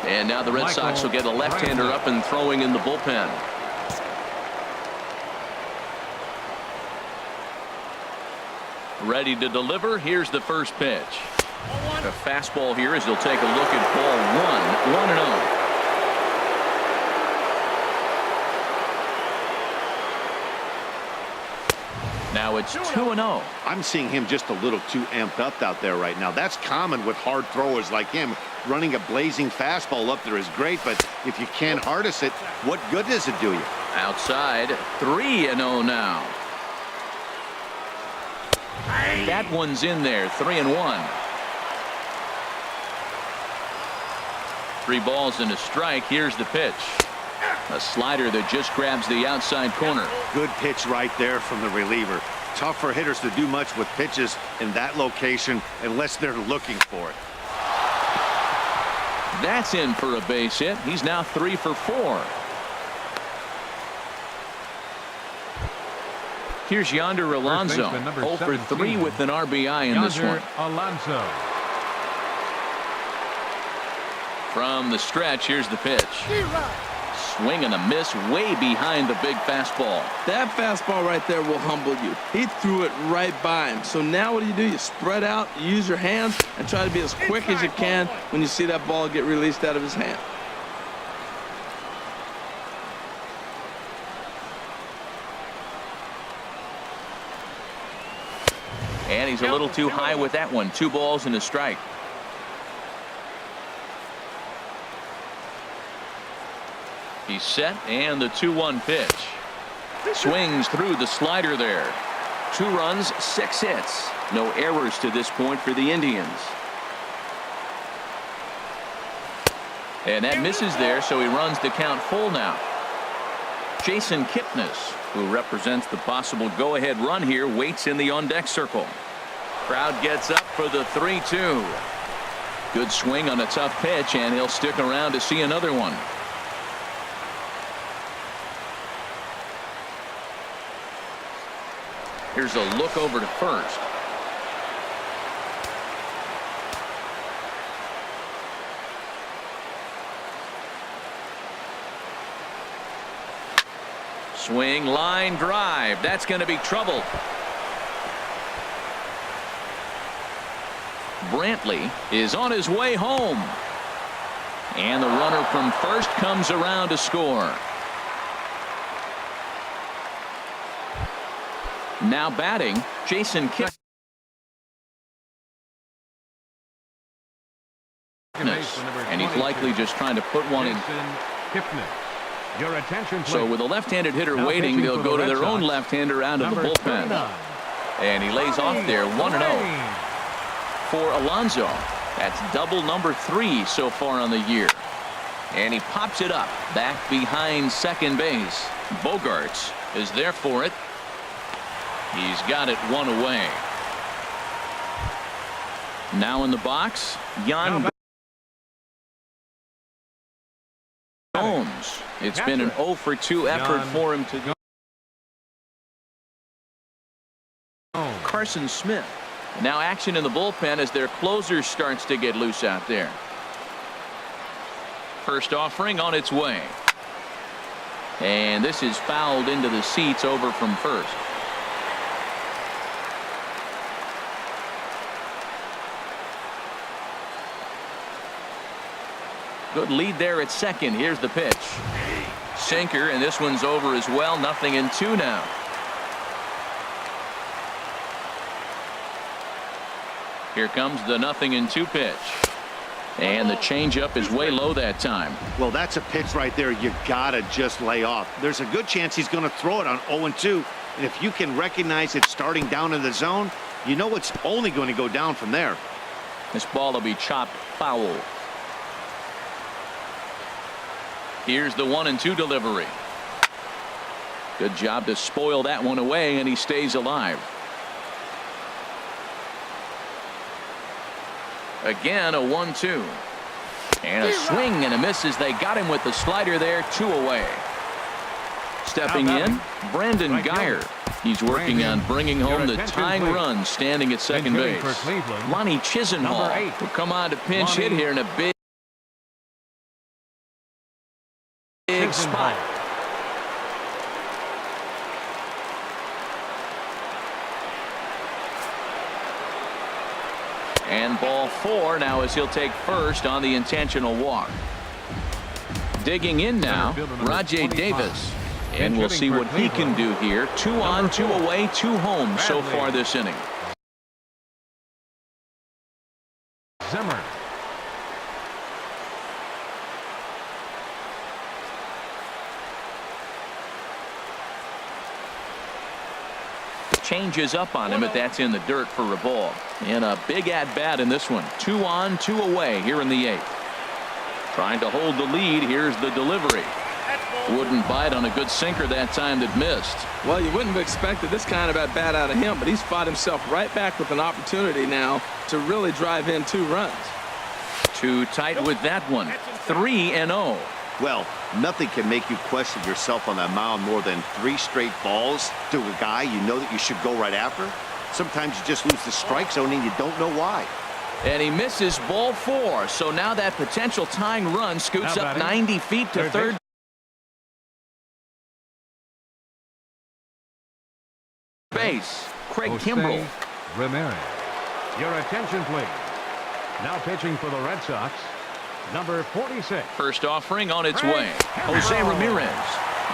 Speaker 1: And now the Red Sox will get a left-hander up and throwing in the bullpen. Ready to deliver. Here's the first pitch. A fastball here as he'll take a look at ball one. 1-0. Now it's 2-0.
Speaker 4: I'm seeing him just a little too amped up out there right now. That's common with hard throwers like him. Running a blazing fastball up there is great, but if you can't harness it, what good does it do you?
Speaker 1: Outside, 3-0 now. That one's in there, 3-1. 3 balls and a strike. Here's the pitch. A slider that just grabs the outside corner.
Speaker 4: Good pitch right there from the reliever. Tough for hitters to do much with pitches in that location unless they're looking for it.
Speaker 1: That's in for a base hit. He's now 3 for 4. Here's Yonder Alonso, 0 for 3 with an RBI in this one.
Speaker 2: Alonso.
Speaker 1: From the stretch, here's the pitch. Swing and a miss way behind the big fastball.
Speaker 3: That fastball right there will humble you. He threw it right by him. So now what do? You spread out, you use your hands, and try to be as quick as you can when you see that ball get released out of his hand.
Speaker 1: And he's a little too high with that one. 2 balls and a strike. He's set, and the 2-1 pitch. Swings through the slider there. 2 runs, 6 hits. No errors to this point for the Indians. And that misses there, so he runs the count full now. Jason Kipnis, who represents the possible go-ahead run here, waits in the on-deck circle. Crowd gets up for the 3-2. Good swing on a tough pitch, and he'll stick around to see another one. Here's a look over to first. Swing, line drive. That's going to be trouble. Brantley is on his way home. And the runner from first comes around to score. Now batting, Jason Kipnis. And he's likely just trying to put one in.
Speaker 2: Your attention,
Speaker 1: so with a left-handed hitter waiting, they'll go to their own left-hander out of the bullpen. And he lays off there 1-0 for Alonso. That's double number 3 so far on the year. And he pops it up back behind second base. Bogarts is there for it. He's got it 1 away. Now in the box, Jan Gomes. It's been an 0 for 2 effort for him to Carson Smith. Now action in the bullpen as their closer starts to get loose out there. First offering on its way. And this is fouled into the seats over from first. Good lead there at second. Here's the pitch. Sinker, and this one's over as well. 0-2 now. Here comes the 0-2 pitch. And the changeup is way low that time.
Speaker 4: Well, that's a pitch right there you gotta just lay off. There's a good chance he's going to throw it on 0-2. And if you can recognize it starting down in the zone, you know it's only going to go down from there.
Speaker 1: This ball will be chopped foul. Here's the 1-2 delivery. Good job to spoil that one away, and he stays alive. Again, a 1-2. And a swing and a miss as they got him with the slider there. 2 away. Stepping in, Brandon Guyer. He's working on bringing home the tying run standing at second base. Lonnie Chisenhall will come on to pinch hit here in a big spot. And ball 4 now as he'll take first on the intentional walk. Digging in now, Rajay Davis. And we'll see what he can do here. 2 on, 2 away, 2 home so far this inning.
Speaker 2: Zimmer.
Speaker 1: Changes up on him, but that's in the dirt for a ball. And a big at-bat in this one. 2 on, 2 away here in the 8th. Trying to hold the lead. Here's the delivery. Wouldn't bite on a good sinker that time that missed.
Speaker 3: Well, you wouldn't have expected this kind of at-bat out of him, but he's fought himself right back with an opportunity now to really drive in 2 runs.
Speaker 1: Too tight with that one. 3-0.
Speaker 4: Well, nothing can make you question yourself on that mound more than 3 straight balls to a guy you know that you should go right after. Sometimes you just lose the strike zone and you don't know why.
Speaker 1: And he misses ball 4. So now that potential tying run scoots up 90 feet to third base. Craig Kimbrell.
Speaker 2: Ramirez. Your attention, please. Now pitching for the Red Sox, number 46.
Speaker 1: First offering on its way. Jose Ramirez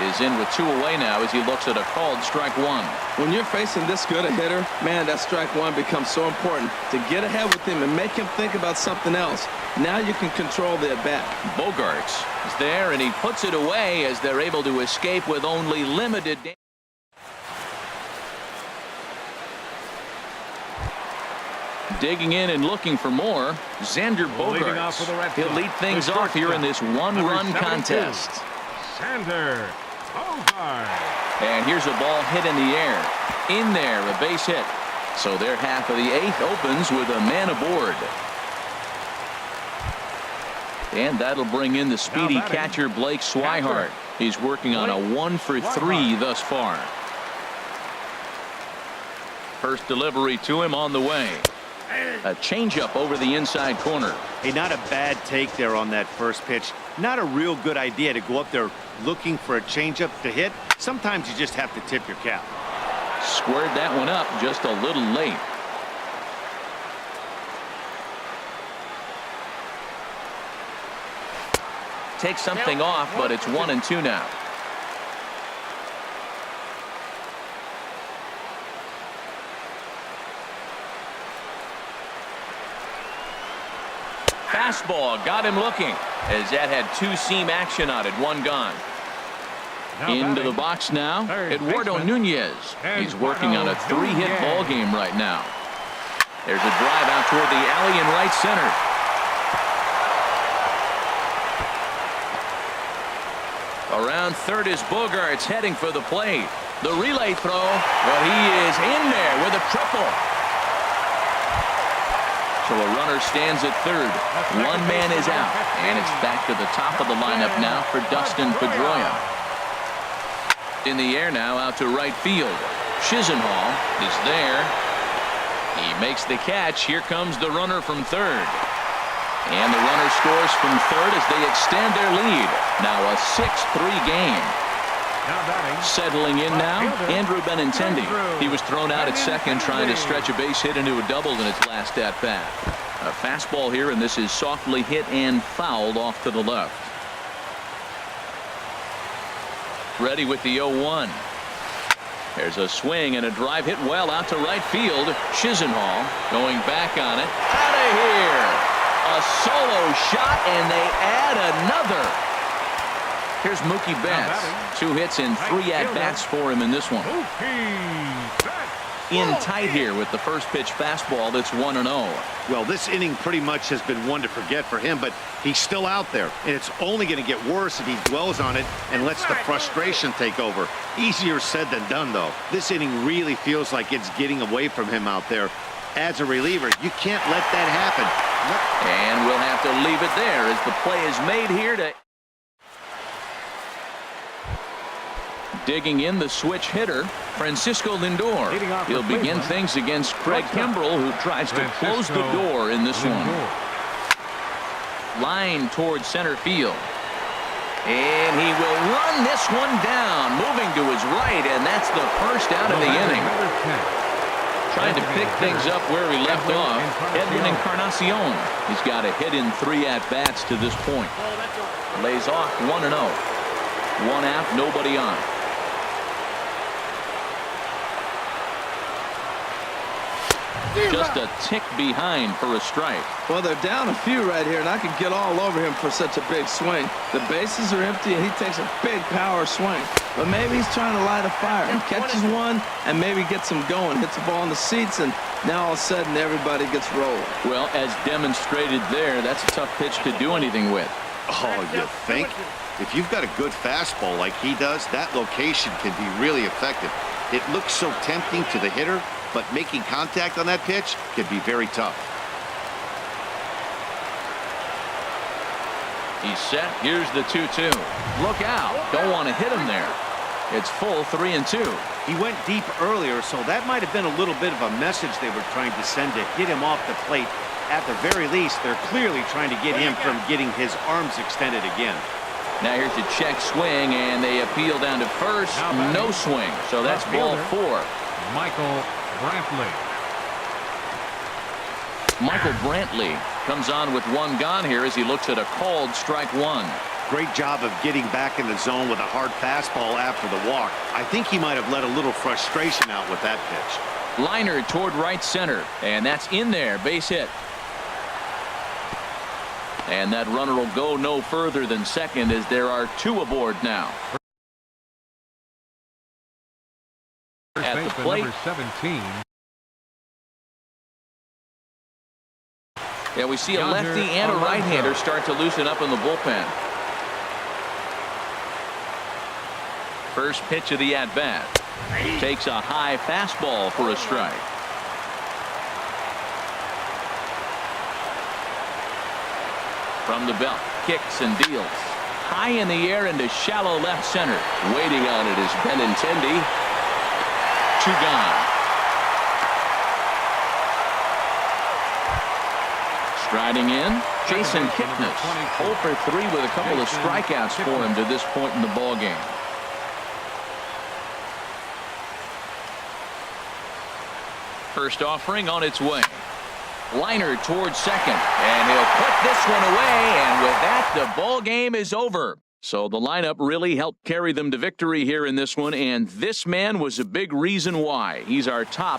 Speaker 1: is in with 2 away now as he looks at a called strike 1.
Speaker 3: When you're facing this good a hitter, man, that strike 1 becomes so important to get ahead with him and make him think about something else. Now you can control the at-bat.
Speaker 1: Bogarts is there, and he puts it away as they're able to escape with only limited damage. Digging in and looking for more, Xander Bogaerts. He'll lead things off here in this one-run contest.
Speaker 2: Xander Bogaerts.
Speaker 1: And here's a ball hit in the air. In there, a base hit. So their half of the 8th opens with a man aboard. And that'll bring in the speedy catcher Blake Swihart. He's working on a 1-for-3 thus far. First delivery to him on the way. A changeup over the inside corner.
Speaker 4: Hey, not a bad take there on that first pitch. Not a real good idea to go up there looking for a changeup to hit. Sometimes you just have to tip your cap.
Speaker 1: Squared that one up just a little late. Takes something off, but it's 1-2 now. Fastball got him looking as that had 2-seam action on it. 1 gone. Into the box now, Eduardo Nunez. He's working on a 3-hit ball game right now. There's a drive out toward the alley in right center. Around third is Bogarts heading for the plate. The relay throw, but he is in there with a triple. So a runner stands at third. 1 man is out, and it's back to the top of the lineup now for Dustin Pedroia. In the air now out to right field. Chisenhall is there. He makes the catch. Here comes the runner from third. And the runner scores from third as they extend their lead. Now a 6-3 game. Settling in now, Andrew Benintendi. He was thrown out at second trying to stretch a base hit into a double in its last at-bat. A fastball here, and this is softly hit and fouled off to the left. Ready with the 0-1. There's a swing and a drive hit well out to right field. Chisenhall going back on it. Out of here. A solo shot, and they add another. Here's Mookie Betts. 2 hits and 3 at-bats for him in this one. In tight here with the first pitch fastball that's 1-0.
Speaker 4: Well, this inning pretty much has been one to forget for him, but he's still out there, and it's only going to get worse if he dwells on it and lets the frustration take over. Easier said than done, though. This inning really feels like it's getting away from him out there. As a reliever, you can't let that happen.
Speaker 1: And we'll have to leave it there as the play is made here to... Digging in the switch hitter, Francisco Lindor. He'll begin things against Craig Kimbrell, who tries to close the door in this one. Line towards center field. And he will run this one down, moving to his right, and that's the first out of the inning. Trying to pick things up where he left off, Edwin Encarnacion. He's got a hit in 3 at-bats to this point. Lays off 1-0. 1 out, nobody on. Just a tick behind for a strike.
Speaker 3: Well, they're down a few right here, and I could get all over him for such a big swing. The bases are empty, and he takes a big power swing. But maybe he's trying to light a fire. He catches one and maybe gets him going. Hits the ball in the seats, and now all of a sudden everybody gets rolling.
Speaker 1: Well, as demonstrated there, that's a tough pitch to do anything with.
Speaker 4: Oh, you think? If you've got a good fastball like he does, that location can be really effective. It looks so tempting to the hitter, but making contact on that pitch can be very tough.
Speaker 1: He's set. Here's the 2-2. Look out. Don't want to hit him there. It's full 3-2.
Speaker 4: He went deep earlier, so that might have been a little bit of a message they were trying to send to hit him off the plate. At the very least, they're clearly trying to get him from getting his arms extended again.
Speaker 1: Now here's a check swing, and they appeal down to first. No swing, so that's ball 4.
Speaker 2: Michael Brantley.
Speaker 1: Michael Brantley comes on with one gone here as he looks at a called strike 1.
Speaker 4: Great job of getting back in the zone with a hard fastball after the walk. I think he might have let a little frustration out with that pitch.
Speaker 1: Liner toward right center, and that's in there. Base hit. And that runner will go no further than second as there are 2 aboard now. At the plate.
Speaker 2: Number 17.
Speaker 1: Yeah, we see a lefty and a right-hander start to loosen up in the bullpen. First pitch of the at-bat. Takes a high fastball for a strike. From the belt, kicks and deals. High in the air into shallow left center. Waiting on it is Benintendi. 2 gone. Striding in, Jason Kipnis. 0 for 3 with a couple of strikeouts for him to this point in the ballgame. First offering on its way. Liner towards second, and he'll put this one away, and with that, the ball game is over. So the lineup really helped carry them to victory here in this one, and this man was a big reason why. He's our top